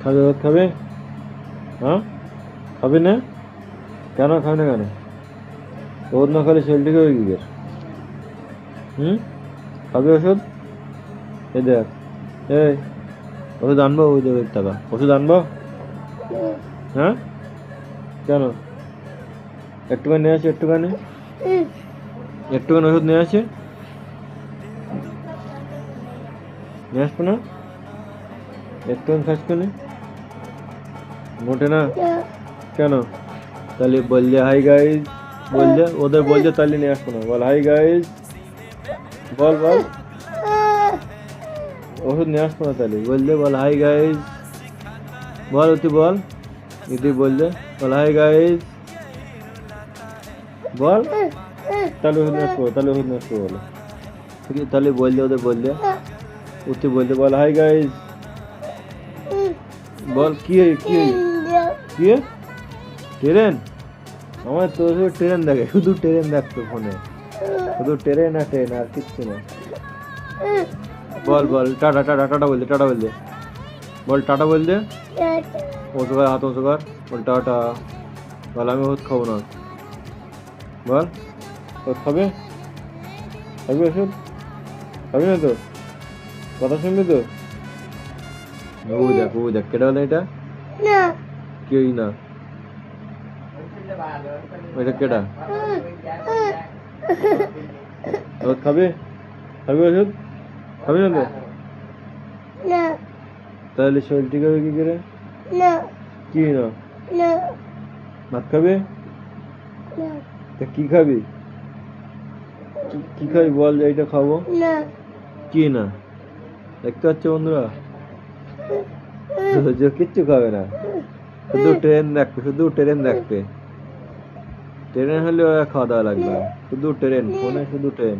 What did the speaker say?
খাবে ভাত খাবে? হ্যাঁ, খাবে না? কেন খাবে না কেন? ওষুধ না খেলে শরীর ঠিক হবে কি করে? খাবে ওষুধ? এই দেখ, এই ওষুধ আনবো, ওই দেখ টাকা ওষুধ আনবো। হ্যাঁ, কেন? একটুখানি নিয়ে আসি, একটুখানি একটুখানি ওষুধ নিয়ে আসি, নিয়ে আসবো না? একটুখানি খাসখানি মোটে না কেন? তাহলে বললে হাই গাইজ, বললে ওদের বললে তাহলে নিয়ে আসবো না। বল হাই গাইজ, বল বল, ওষুধ নিয়ে আসবো না তাহলে বললে। বল হাই গাইজ, বল তুই বল, তুই বললে বল হাই গাইজ, বল। তাহলে ওষুধ নিয়ে আসবো, তাহলে ওষুধ নিয়ে আসবো বলো। ঠিক আছে, তাহলে বললে ওদের বললে, তুই বললে বল হাই গাইজ, বল কি কি কি ট্রেন? আমার তো শুধু ট্রেন দেখে, শুধু ট্রেন দেখতো ফোনে, শুধু ট্রেন আর ট্রেন আর কিচ্ছু না। বল বল টাটা, টাটা টাটা বললে, টাটা বললে, বল টাটা বললে। ওষুধ হাত ওষুধ কর, বল টাটা। বল আমি ওষুধ খাবো না, বল ওষুধ খাবে? খাবি ওষুধ? খাবি না তো? কথা শুনবি তো? ও দেখ, ও দেখ, কেটা হলো এটা? কেউই না, এটা কেটা? ওষুধ খাবে? খাবি ওষুধ? খাবি না তো? তাহলে শরীর ঠিক হবে কি করে? কি না? ভাত খাবে? তা কি খাবি? কি খাবি বল, যে এইটা খাবো। কি না? দেখতে পাচ্ছ বন্ধুরা, কিচ্ছু খাবে না, শুধু ট্রেন দেখবে, শুধু ট্রেন দেখবে। ট্রেনে হলে খাওয়া দাওয়া লাগবে, শুধু ট্রেন ফোনে, শুধু ট্রেন।